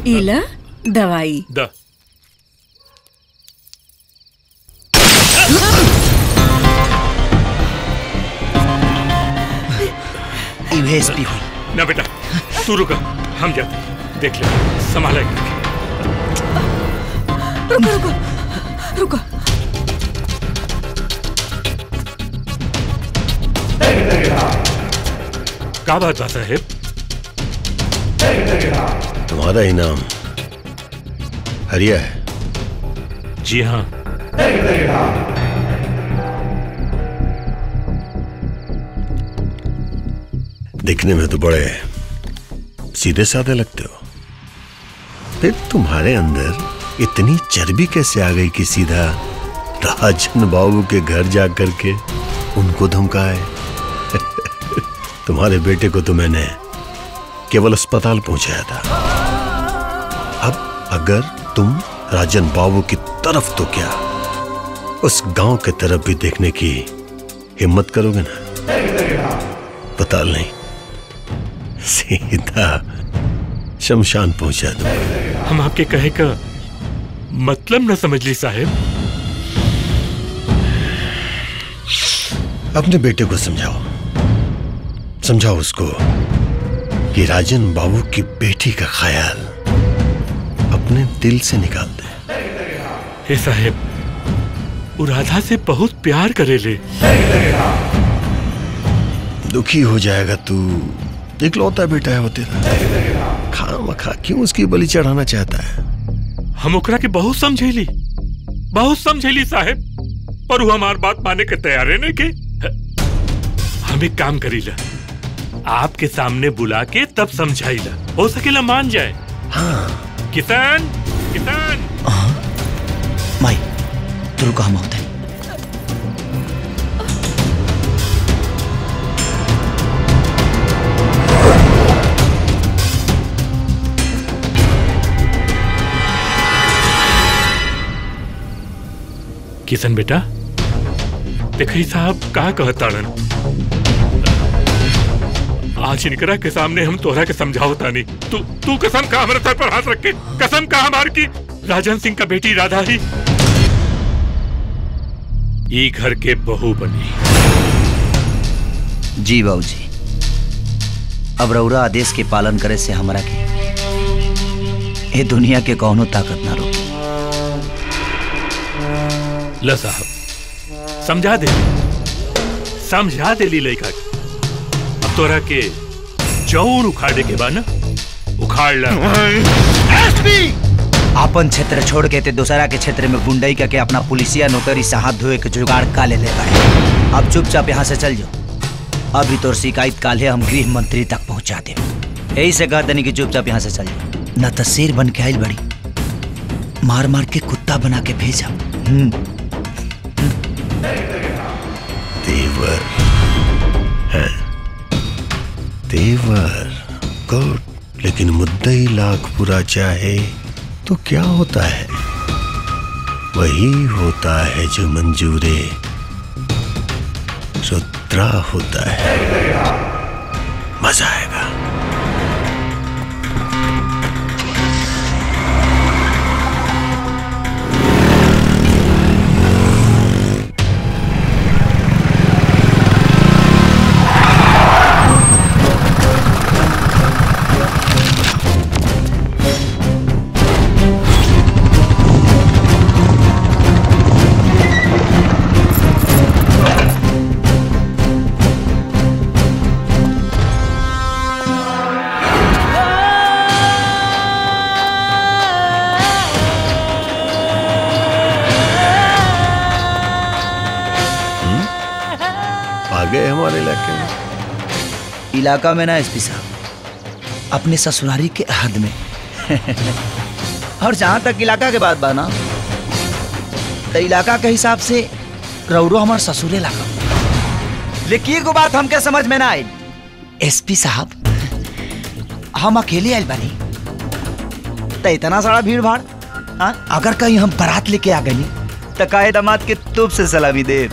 इला दवाई द एसपी हुई ना बेटा, तू रुका, हम जाते, देख ले, संभाला। रुको रुको रुको। क्या बात बा साहेब? तुम्हारा इनाम हरिया है? जी हाँ। दिखने में तो बड़े सीधे साधे लगते हो, फिर तुम्हारे अंदर इतनी चर्बी कैसे आ गई कि सीधा राजन बाबू के घर जा करके उनको धमकाए? तुम्हारे बेटे को तो मैंने केवल अस्पताल पहुंचाया था, अब अगर तुम राजन बाबू की तरफ तो क्या उस गांव के तरफ भी देखने की हिम्मत करोगे ना? पता नहीं, सीधा शमशान पहुंचा दो। हम आपके कहे का मतलब न समझ ली साहेब। अपने बेटे को समझाओ, समझाओ उसको कि राजन बाबू की बेटी का ख्याल अपने दिल से निकाल दे। हे साहेब, वो राधा से बहुत प्यार करेले। दुखी हो जाएगा तू, इकलौता बेटा है वो तेरा, खामखा क्यों उसकी बलि चढ़ाना चाहता है? हम ओकरा के बहुत समझेली साहेब, पर वो हमार बात माने के तैयार है नहीं के। हम एक काम करीला, आपके सामने बुला के तब समझाइला, हो सकेला मान जाए। हाँ। किसान किसान माई तुल को हम होते हैं। किशन बेटा, देखी साहब कहा कहताड़न, आज इनकरा के सामने हम तोहरा के समझावता नहीं। तू कसम का हमारे सर पर हाथ रख के, कसम का हमार की राजन सिंह का बेटी राधा ही ये घर के बहू बनी। जी बाबूजी, अब रउरा आदेश के पालन करे से हमरा के ये दुनिया के कौनो ताकत ना रोके। ल साहब समझा दे ली लड़का के। अब तोरा के जौन उखाड़े के बा ना उखाड़ ला। अपन क्षेत्र छोड़ के ते दूसरा के क्षेत्र में गुंडई करके अपना पुलिसिया नौकरी से हाथ धोए के जुगाड़ का ले गए। अब चुपचाप यहाँ से चल जाओ, अभी तोर शिकायत काले हम गृह मंत्री तक पहुँचा दे। यही से कह देनी कि चुपचाप यहाँ से चल जाओ, न तो शेर बन के आइल बड़ी, मार मार के कुत्ता बना के भेजा। तेवर है, तेवर गुड, लेकिन मुद्दई लाख बुरा चाहे तो क्या होता है? वही होता है जो मंजूरे रुद्रा होता है। मजा आएगा। गए हमारे इलाके में। इलाका में ना एसपी साहब, अपने ससुरारी के हद में। और जहां तक इलाका के बात बा ना, तो इलाका के हिसाब से रउरो हमार ससुरे लागा। लेकिन एगो बात हमके समझ में ना आई एसपी साहब, हम अकेले आइल बानी तो इतना सारा भीड़ भाड़, अगर कहीं हम बारात लेके आ गई तो काहे दामाद के तूप से सलामी दे।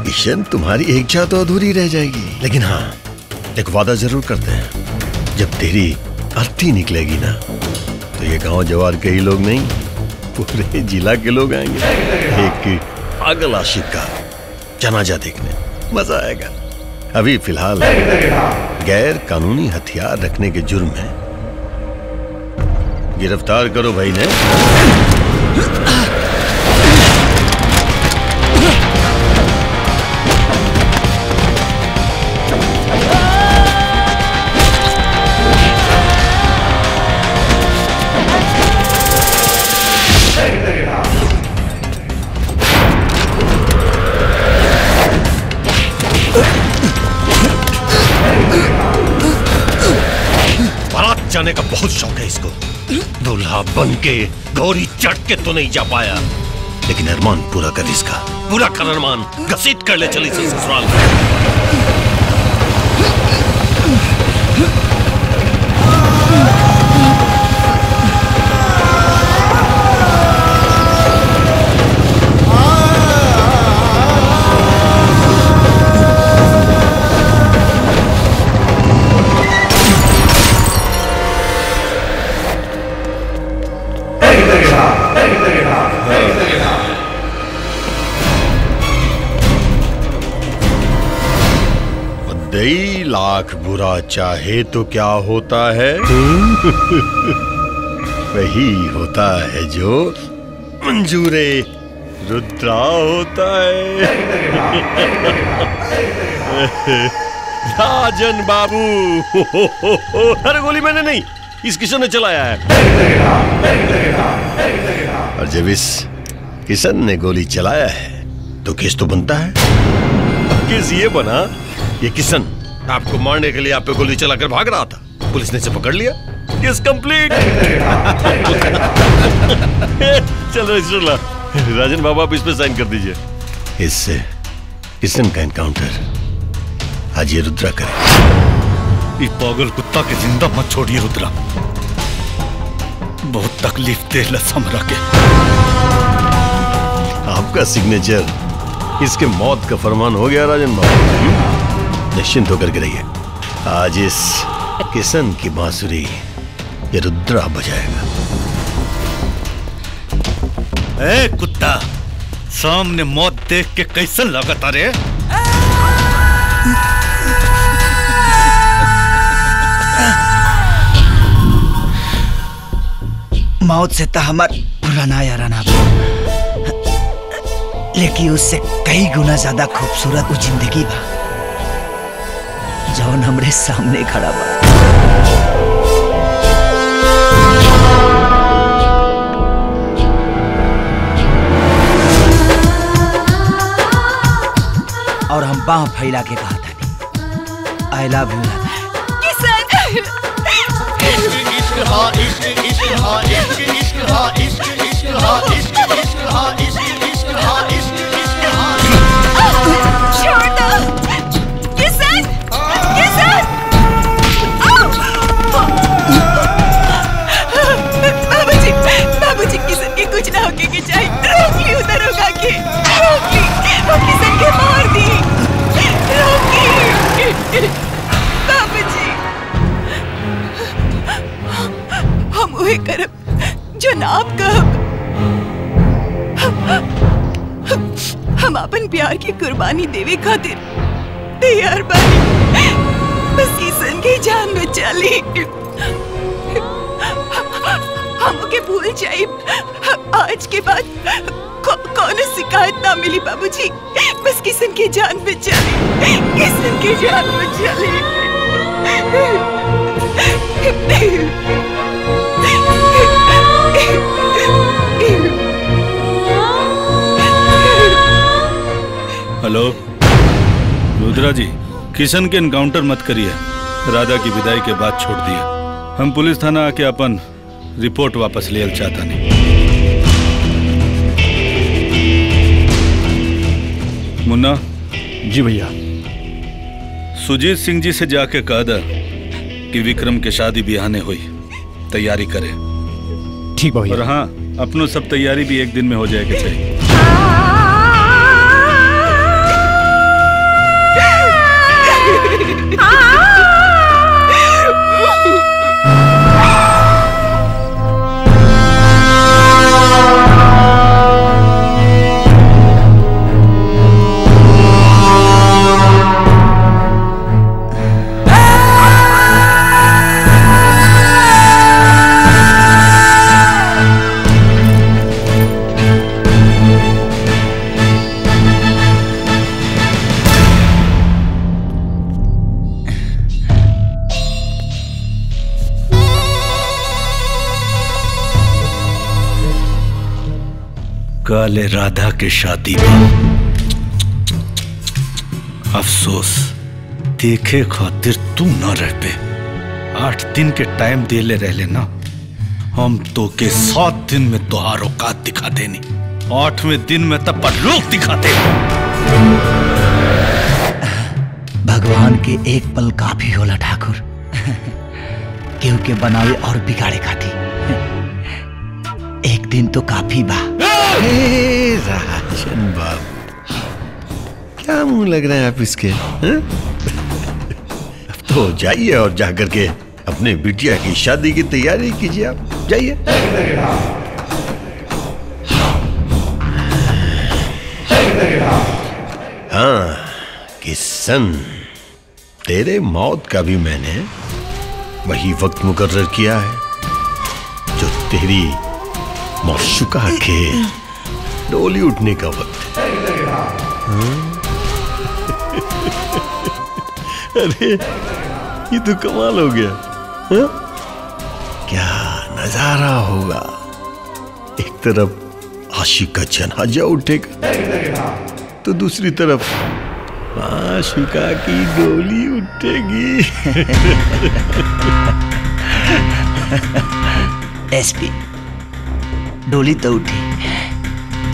किशन, तुम्हारी एक इच्छा तो अधूरी रह जाएगी, लेकिन हाँ एक वादा जरूर करते हैं। जब तेरी अर्थी निकलेगी ना तो ये गांव जवार के ही लोग नहीं, पूरे जिला के लोग आएंगे एक पागल आशिक का जनाजा देखने। मजा आएगा। अभी फिलहाल गैर कानूनी हथियार रखने के जुर्म में गिरफ्तार करो भाई ने। बारात जाने का बहुत शौक है इसको। दूल्हा बन के घोड़ी चढ़ के तो नहीं जा पाया, लेकिन अरमान पूरा कर इसका, पूरा कर अरमान, घसीट कर ले चली से ससुराल। दई लाख बुरा चाहे तो क्या होता है? वही होता है जो मंजूरे रुद्रा होता है। राजन बाबू। अरे गोली मैंने नहीं, इस किशन ने चलाया है। और जब इस किशन ने गोली चलाया है तो केस तो बनता है। केस ये बना, ये किशन आपको मारने के लिए आप पे गोली चलाकर भाग रहा था, पुलिस ने इसे पकड़ लिया, केस कंप्लीट। चल रजिस्टर राजन बाबू, आप इस पे साइन कर दीजिए। इससे किशन का एनकाउंटर आज ये रुद्रा करे। ये पागल कुत्ता के जिंदा मत छोड़िए रुद्रा, बहुत तकलीफ दे हमरा के। आपका सिग्नेचर इसके मौत का फरमान हो गया राजन बाबू। निश्चिंत होकर के रहिए, आज इस किशन की बांसुरी ये रुद्रा बजाएगा। ए कुत्ता, सामने मौत देख के कैसन लगता रे? मौत से तो हमार पुराना याराना, लेकिन उससे कई गुना ज्यादा खूबसूरत वो जिंदगी बा जौन हमरे सामने खड़ा बा। और हम बाह फैला के कहा था आई लव यू। बाबूजी किशन के कुछ ना होके के चाहिए, रोक ली उधर होगा के, रोक ली, वो किशन के मार दी, रोक ली बाबूजी। हम वही करब जो ना आप कहब। हम अपन प्यार की कुर्बानी देवे खातिर तैयार बानी, बस किशन की जान बचा ली। हमके भूल जाए, आज के बाद कौन शिकायत ना मिली बाबूजी, बस किशन की जान बचा ली, किशन की जान बचा ली। हेलो रुद्रा जी, किशन के एनकाउंटर मत करिए, राधा की विदाई के बाद छोड़ दिया। हम पुलिस थाना आके अपन रिपोर्ट वापस ले चाहता नहीं। मुन्ना जी भैया। सुजीत सिंह जी से जाके कह दे कि विक्रम के शादी ब्याह ने हुई, तैयारी करे। ठीक भैया। और हाँ, अपनों सब तैयारी भी एक दिन में हो जाएगी चाहिए। काले राधा के शादी बा। अफसोस देखे खातिर तू ना रह पे। 8 दिन के टाइम दे ले रह लेना, हम तो के 7 दिन में तुहार औकात दिखा देनी। 8वें दिन में तब परलोक दिखाते। भगवान के एक पल काफी होला ठाकुर, केहू के बनावे और बिगाड़े खाती। एक दिन तो काफी बा। राजन बाबू, क्या मुंह लग रहे हैं आप इसके? अब तो जाइए और जाकर के अपने बिटिया की शादी की तैयारी कीजिए। आप जाइए। हाँ किशन, तेरे मौत का भी मैंने वही वक्त मुकर्रर किया है जो तेरी मौशुका के डोली उठने का वक्त है। अरे ये तो कमाल हो गया। हा? क्या नजारा होगा। एक तरफ आशिक का जनाजा उठेगा तो दूसरी तरफ आशिका की डोली उठेगी। एसपी, डोली तो उठी,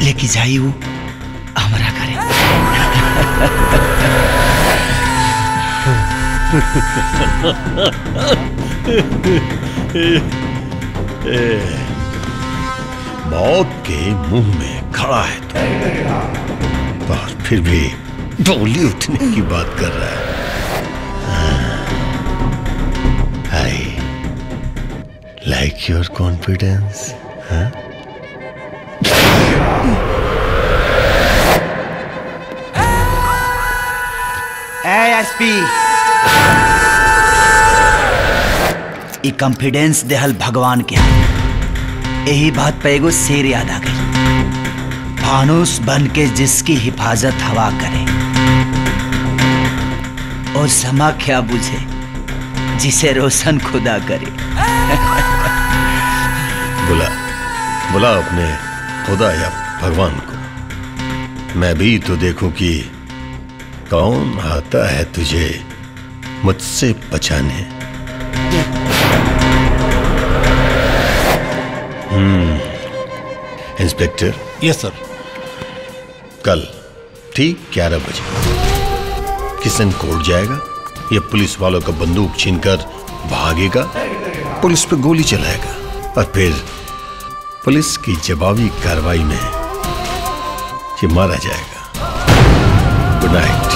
लेके जाई वो हमरा करे। मौत के मुंह में खड़ा है तो, और फिर भी डोली उठने की बात कर रहा है। I like your confidence. SP, ई कॉन्फिडेंस देहल भगवान के हाथ। यही बात पे एगो शेर याद आ गई, फानुस बन के जिसकी हिफाजत हवा करे और समा क्या बुझे जिसे रोशन खुदा करे। बुला बुला अपने खुदा या भगवान को, मैं भी तो देखूं कि कौन आता है तुझे मुझसे बचाने। इंस्पेक्टर। यस सर। कल ठीक 11 बजे किशन कोर्ट जाएगा, या पुलिस वालों का बंदूक छीनकर भागेगा, पुलिस पे गोली चलाएगा और फिर पुलिस की जवाबी कार्रवाई में ये मारा जाएगा। Good night.